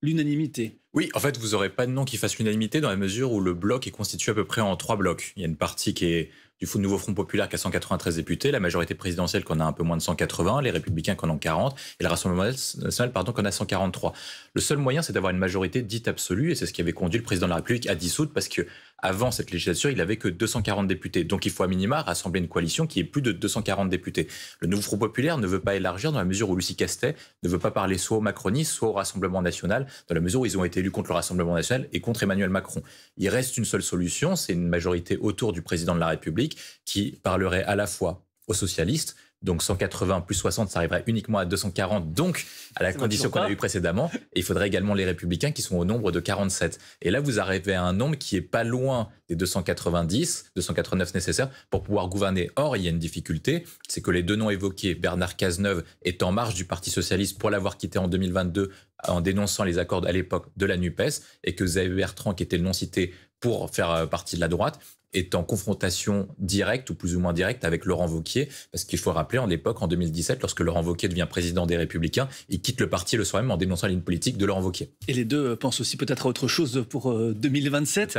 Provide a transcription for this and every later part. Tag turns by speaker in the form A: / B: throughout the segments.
A: l'unanimité.
B: Oui, en fait, vous n'aurez pas de nom qui fasse l'unanimité dans la mesure où le bloc est constitué à peu près en 3 blocs. Il y a une partie qui est Nouveau Front Populaire qui a 193 députés, la majorité présidentielle qui en a un peu moins de 180, les Républicains qui en ont 40 et le Rassemblement national qui en a 143. Le seul moyen, c'est d'avoir une majorité dite absolue et c'est ce qui avait conduit le président de la République à dissoudre parce que avant cette législature, il avait que 240 députés. Donc il faut à minima rassembler une coalition qui ait plus de 240 députés. Le Nouveau Front Populaire ne veut pas élargir dans la mesure où Lucie Castet ne veut pas parler soit aux macronistes, soit au Rassemblement national, dans la mesure où ils ont été élus contre le Rassemblement national et contre Emmanuel Macron. Il reste une seule solution, c'est une majorité autour du président de la République qui parlerait à la fois aux socialistes, donc 180 plus 60, ça arriverait uniquement à 240, donc à la condition qu'on a eu précédemment. Et il faudrait également les Républicains qui sont au nombre de 47. Et là, vous arrivez à un nombre qui est pas loin des 290, 289 nécessaires pour pouvoir gouverner. Or, il y a une difficulté, c'est que les deux noms évoqués, Bernard Cazeneuve est en marge du Parti socialiste pour l'avoir quitté en 2022 en dénonçant les accords à l'époque de la NUPES, et que Xavier Bertrand, qui était le non cité pour faire partie de la droite, est en confrontation directe ou plus ou moins directe avec Laurent Wauquiez, parce qu'il faut rappeler, en l'époque, en 2017, lorsque Laurent Wauquiez devient président des Républicains, il quitte le parti le soir même en dénonçant la ligne politique de Laurent Wauquiez.
A: Et les deux pensent aussi peut-être à autre chose pour 2027.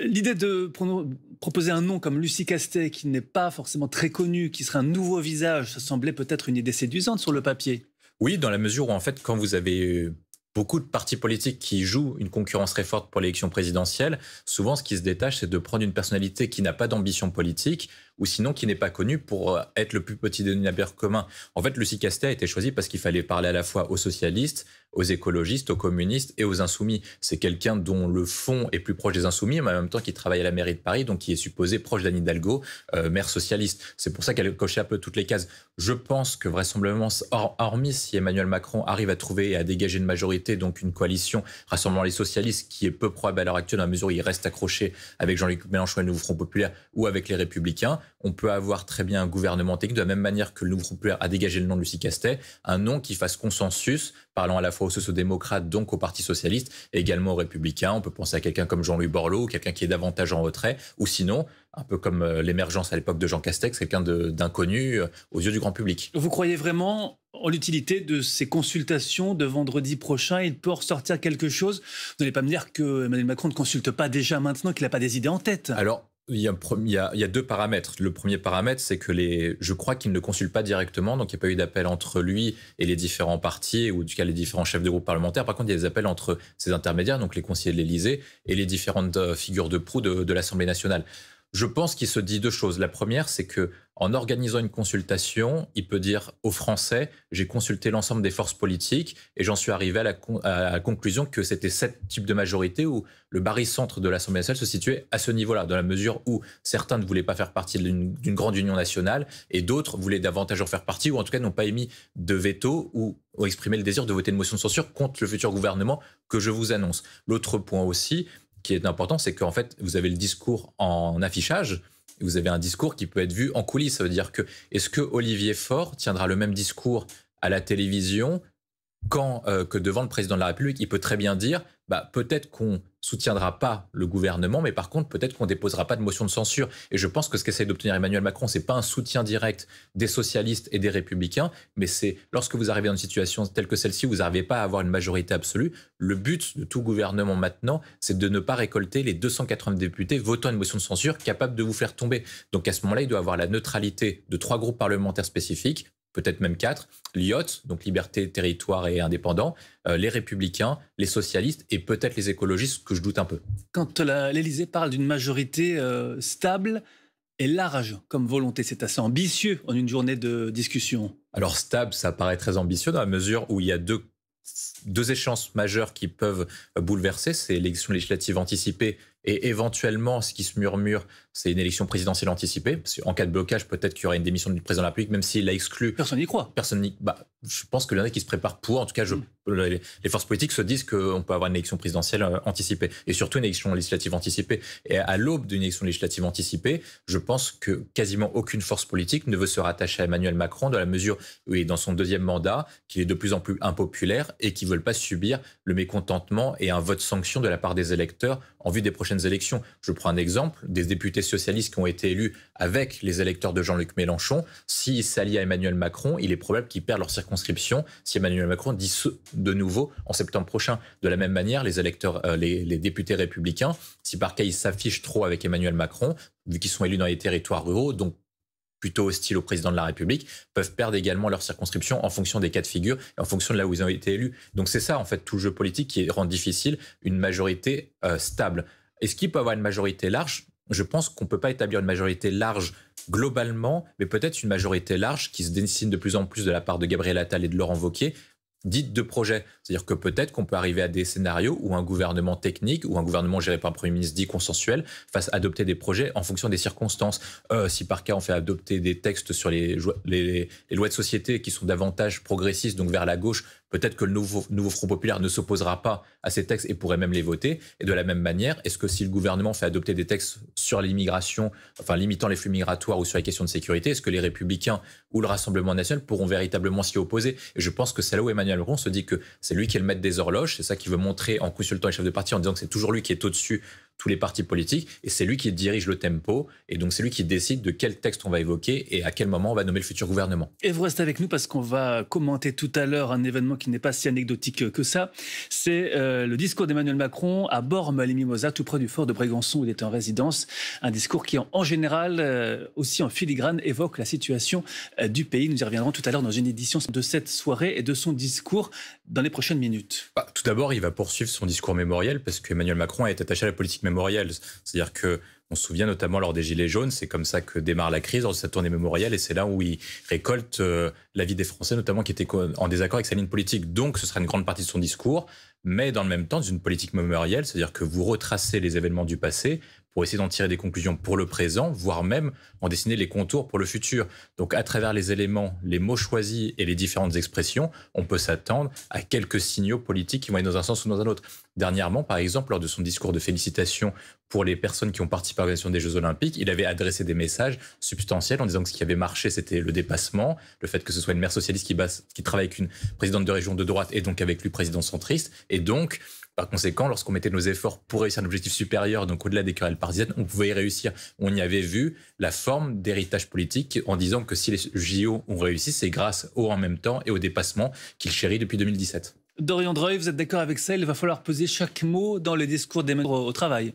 A: L'idée de proposer un nom comme Lucie Castet, qui n'est pas forcément très connu, qui serait un nouveau visage, ça semblait peut-être une idée séduisante sur le papier.
B: Oui, dans la mesure où, en fait, quand vous avez beaucoup de partis politiques qui jouent une concurrence très forte pour l'élection présidentielle, souvent ce qui se détache, c'est de prendre une personnalité qui n'a pas d'ambition politique ou sinon qui n'est pas connue pour être le plus petit dénominateur commun. En fait, Lucie Castet a été choisie parce qu'il fallait parler à la fois aux socialistes, aux écologistes, aux communistes et aux insoumis. C'est quelqu'un dont le fond est plus proche des insoumis, mais en même temps qui travaille à la mairie de Paris, donc qui est supposé proche d'Anne Hidalgo, maire socialiste. C'est pour ça qu'elle cochait un peu toutes les cases. Je pense que vraisemblablement, hormis si Emmanuel Macron arrive à trouver et à dégager une majorité, donc une coalition rassemblant les socialistes, qui est peu probable à l'heure actuelle dans la mesure où il reste accroché avec Jean-Luc Mélenchon et le Nouveau Front Populaire ou avec les Républicains, on peut avoir très bien un gouvernement technique, de la même manière que le Nouveau Front Populaire a dégagé le nom de Lucie Castet, un nom qui fasse consensus, parlant à la fois aux sociodémocrates, donc au Parti socialiste, et également aux Républicains. On peut penser à quelqu'un comme Jean-Louis Borloo, quelqu'un qui est davantage en retrait, ou sinon, un peu comme l'émergence à l'époque de Jean Castex, quelqu'un d'inconnu aux yeux du grand public.
A: Vous croyez vraiment en l'utilité de ces consultations de vendredi prochain? Il peut ressortir quelque chose? Vous n'allez pas me dire que Emmanuel Macron ne consulte pas déjà maintenant, qu'il n'a pas des idées en tête?
B: Alors, il y a deux paramètres. Le premier paramètre, c'est que je crois qu'il ne consulte pas directement, donc il n'y a pas eu d'appel entre lui et les différents partis, ou en tout cas les différents chefs de groupe parlementaires. Par contre, il y a des appels entre ses intermédiaires, donc les conseillers de l'Élysée, et les différentes figures de proue de l'Assemblée nationale. Je pense qu'il se dit deux choses. La première, c'est que en organisant une consultation, il peut dire aux Français « j'ai consulté l'ensemble des forces politiques et j'en suis arrivé à la conclusion que c'était ce type de majorité où le barycentre de l'Assemblée nationale se situait à ce niveau-là, dans la mesure où certains ne voulaient pas faire partie d'une grande union nationale et d'autres voulaient davantage en faire partie, ou en tout cas n'ont pas émis de veto ou ont exprimé le désir de voter une motion de censure contre le futur gouvernement que je vous annonce. » L'autre point aussi, qui est important, c'est qu'en fait, vous avez le discours en affichage, et vous avez un discours qui peut être vu en coulisses. Ça veut dire que, est-ce que Olivier Faure tiendra le même discours à la télévision que devant le président de la République? Il peut très bien dire, peut-être qu'on soutiendra pas le gouvernement, mais par contre, peut-être qu'on déposera pas de motion de censure. Et je pense que ce qu'essaie d'obtenir Emmanuel Macron, c'est pas un soutien direct des socialistes et des républicains, mais c'est lorsque vous arrivez dans une situation telle que celle-ci, vous n'arrivez pas à avoir une majorité absolue. Le but de tout gouvernement maintenant, c'est de ne pas récolter les 280 députés votant une motion de censure capable de vous faire tomber. Donc à ce moment-là, il doit avoir la neutralité de 3 groupes parlementaires spécifiques, peut-être même 4, l'IOT, donc Liberté, Territoire et Indépendants, les Républicains, les socialistes et peut-être les écologistes, que je doute un peu.
A: Quand l'Élysée parle d'une majorité stable et large comme volonté, c'est assez ambitieux en une journée de discussion.
B: Alors stable, ça paraît très ambitieux dans la mesure où il y a deux échéances majeures qui peuvent bouleverser, c'est l'élection législative anticipée et éventuellement, ce qui se murmure, c'est une élection présidentielle anticipée. Parce qu'en cas de blocage, peut-être qu'il y aura une démission du président de la République, même s'il l'a exclu.
A: Personne n'y croit.
B: Je pense qu'il y en a qui se préparent pour. En tout cas, les forces politiques se disent qu'on peut avoir une élection présidentielle anticipée. Et surtout une élection législative anticipée. Et à l'aube d'une élection législative anticipée, je pense que quasiment aucune force politique ne veut se rattacher à Emmanuel Macron dans la mesure où il est dans son 2e mandat, qu'il est de plus en plus impopulaire et qu'ils ne veulent pas subir le mécontentement et un vote sanction de la part des électeurs en vue des prochaines élections. Je prends un exemple, des députés socialistes qui ont été élus avec les électeurs de Jean-Luc Mélenchon, s'ils s'allient à Emmanuel Macron, il est probable qu'ils perdent leur circonscription si Emmanuel Macron dit de nouveau en septembre prochain. De la même manière, les électeurs, les députés républicains, si par cas ils s'affichent trop avec Emmanuel Macron, vu qu'ils sont élus dans les territoires ruraux, donc plutôt hostiles au président de la République, peuvent perdre également leur circonscription en fonction des cas de figure et en fonction de là où ils ont été élus. Donc c'est ça, en fait, tout le jeu politique qui rend difficile une majorité stable. Est-ce qu'il peut avoir une majorité large ? Je pense qu'on ne peut pas établir une majorité large globalement, mais peut-être une majorité large qui se dessine de plus en plus de la part de Gabriel Attal et de Laurent Wauquiez, dite de projet. C'est-à-dire que peut-être qu'on peut arriver à des scénarios où un gouvernement technique ou un gouvernement géré par un Premier ministre dit consensuel fasse adopter des projets en fonction des circonstances. Si par cas on fait adopter des textes sur les lois de société qui sont davantage progressistes, donc vers la gauche, peut-être que le nouveau Front populaire ne s'opposera pas à ces textes et pourrait même les voter. Et de la même manière, est-ce que si le gouvernement fait adopter des textes sur l'immigration, enfin limitant les flux migratoires ou sur les questions de sécurité, est-ce que les Républicains ou le Rassemblement national pourront véritablement s'y opposer ? Et je pense que c'est là où Emmanuel Macron se dit que c'est lui qui est le maître des horloges, c'est ça qu'il veut montrer en consultant les chefs de parti, en disant que c'est toujours lui qui est au-dessus tous les partis politiques, et c'est lui qui dirige le tempo, et donc c'est lui qui décide de quel texte on va évoquer et à quel moment on va nommer le futur gouvernement.
A: Et vous restez avec nous parce qu'on va commenter tout à l'heure un événement qui n'est pas si anecdotique que ça. C'est le discours d'Emmanuel Macron à Bormes-les-Mimosas, tout près du fort de Brégançon où il est en résidence. Un discours qui, en général, aussi en filigrane, évoque la situation du pays. Nous y reviendrons tout à l'heure dans une édition de cette soirée et de son discours dans les prochaines minutes.
B: Tout d'abord, il va poursuivre son discours mémoriel parce qu'Emmanuel Macron est attaché à la politique mémorielle. C'est-à-dire qu'on se souvient notamment lors des Gilets jaunes, c'est comme ça que démarre la crise, dans cette tournée mémorielle, et c'est là où il récolte l'avis des Français, notamment qui étaient en désaccord avec sa ligne politique. Donc ce sera une grande partie de son discours, mais dans le même temps, d'une politique mémorielle, c'est-à-dire que vous retracez les événements du passé pour essayer d'en tirer des conclusions pour le présent, voire même en dessiner les contours pour le futur. Donc à travers les éléments, les mots choisis et les différentes expressions, on peut s'attendre à quelques signaux politiques qui vont aller dans un sens ou dans un autre. Dernièrement, par exemple, lors de son discours de félicitations pour les personnes qui ont participé à l'organisation des Jeux Olympiques, il avait adressé des messages substantiels en disant que ce qui avait marché, c'était le dépassement, le fait que ce soit une maire socialiste qui travaille avec une présidente de région de droite et donc avec lui président centriste. Et donc, par conséquent, lorsqu'on mettait nos efforts pour réussir un objectif supérieur, donc au-delà des querelles partisans, on pouvait y réussir. On y avait vu la forme d'héritage politique en disant que si les JO ont réussi, c'est grâce au en même temps et au dépassement qu'il chérit depuis 2017.
A: Dorian Dreuil, vous êtes d'accord avec ça ? Il va falloir peser chaque mot dans les discours d'Emmanuel au travail.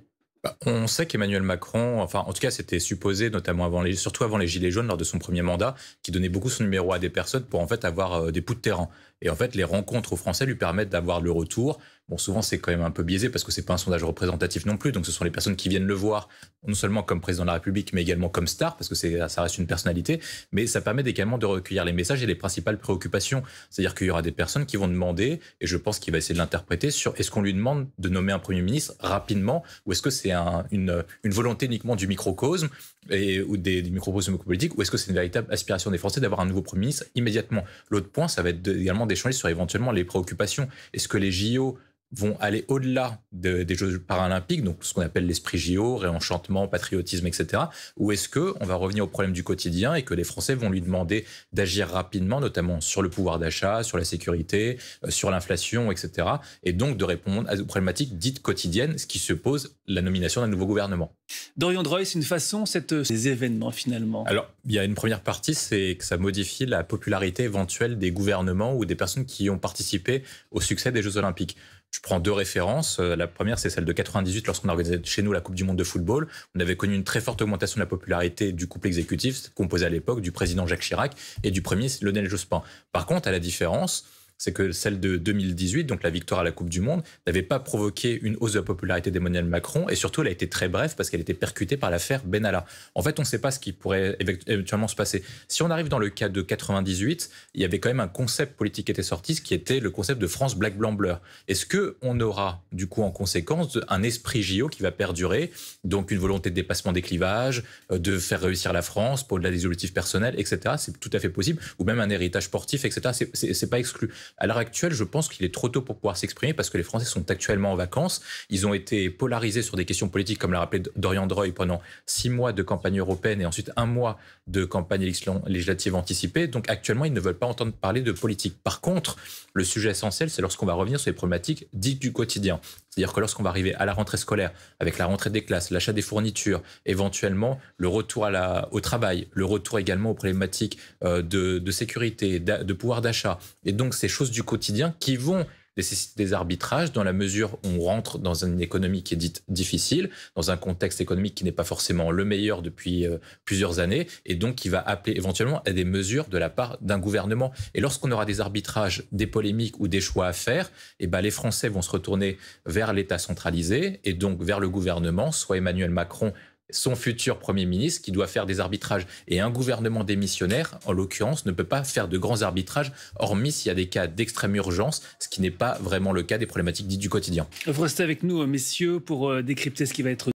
B: On sait qu'Emmanuel Macron, enfin en tout cas c'était supposé, notamment surtout avant les Gilets jaunes, lors de son premier mandat, qui donnait beaucoup son numéro à des personnes pour en fait avoir des bouts de terrain. Et en fait les rencontres aux Français lui permettent d'avoir le retour. Bon, souvent c'est quand même un peu biaisé parce que c'est pas un sondage représentatif non plus, donc ce sont les personnes qui viennent le voir, non seulement comme président de la République, mais également comme star, parce que ça reste une personnalité, mais ça permet également de recueillir les messages et les principales préoccupations. C'est-à-dire qu'il y aura des personnes qui vont demander, et je pense qu'il va essayer de l'interpréter, sur est-ce qu'on lui demande de nommer un Premier ministre rapidement, ou est-ce que c'est une volonté uniquement du microcosme, ou des microcosmes politiques, ou est-ce que c'est une véritable aspiration des Français d'avoir un nouveau Premier ministre immédiatement. L'autre point, ça va être également d'échanger sur éventuellement les préoccupations. Est-ce que les JO vont aller au-delà des Jeux paralympiques, donc ce qu'on appelle l'esprit JO, réenchantement, patriotisme, etc. Ou est-ce qu'on va revenir au problème du quotidien et que les Français vont lui demander d'agir rapidement, notamment sur le pouvoir d'achat, sur la sécurité, sur l'inflation, etc. Et donc de répondre aux problématiques dites quotidiennes, ce qui suppose la nomination d'un nouveau gouvernement.
A: Dorian Dreuil, c'est une façon, ces événements finalement.
B: Alors, il y a une première partie, c'est que ça modifie la popularité éventuelle des gouvernements ou des personnes qui ont participé au succès des Jeux Olympiques. Je prends deux références. La première, c'est celle de 98, lorsqu'on a organisé chez nous la Coupe du Monde de football. On avait connu une très forte augmentation de la popularité du couple exécutif, composé à l'époque du président Jacques Chirac et du premier Lionel Jospin. Par contre, à la différence, c'est que celle de 2018, donc la victoire à la Coupe du Monde, n'avait pas provoqué une hausse de la popularité d'Emmanuel Macron, et surtout elle a été très brève parce qu'elle était percutée par l'affaire Benalla. En fait, on ne sait pas ce qui pourrait éventuellement se passer. Si on arrive dans le cas de 98, il y avait quand même un concept politique qui était sorti, ce qui était le concept de France Black Blanc Bleu. Est-ce qu'on aura du coup en conséquence un esprit JO qui va perdurer, donc une volonté de dépassement des clivages, de faire réussir la France pour au-delà des objectifs personnels, etc. C'est tout à fait possible, ou même un héritage sportif, etc. C'est pas exclu. À l'heure actuelle, je pense qu'il est trop tôt pour pouvoir s'exprimer parce que les Français sont actuellement en vacances. Ils ont été polarisés sur des questions politiques, comme l'a rappelé Dorian Droy, pendant 6 mois de campagne européenne et ensuite 1 mois de campagne législative anticipée. Donc actuellement, ils ne veulent pas entendre parler de politique. Par contre, le sujet essentiel, c'est lorsqu'on va revenir sur les problématiques dites du quotidien. C'est-à-dire que lorsqu'on va arriver à la rentrée scolaire, avec la rentrée des classes, l'achat des fournitures, éventuellement le retour au travail, le retour également aux problématiques de sécurité, de pouvoir d'achat. Et donc, ces choses du quotidien qui vont nécessiter des arbitrages dans la mesure où on rentre dans une économie qui est dite difficile, dans un contexte économique qui n'est pas forcément le meilleur depuis plusieurs années, et donc qui va appeler éventuellement à des mesures de la part d'un gouvernement. Et lorsqu'on aura des arbitrages, des polémiques ou des choix à faire, eh ben les Français vont se retourner vers l'État centralisé et donc vers le gouvernement, soit Emmanuel Macron, son futur Premier ministre, qui doit faire des arbitrages. Et un gouvernement démissionnaire, en l'occurrence, ne peut pas faire de grands arbitrages, hormis s'il y a des cas d'extrême urgence, ce qui n'est pas vraiment le cas des problématiques dites du quotidien.
A: Vous restez avec nous, messieurs, pour décrypter ce qui va être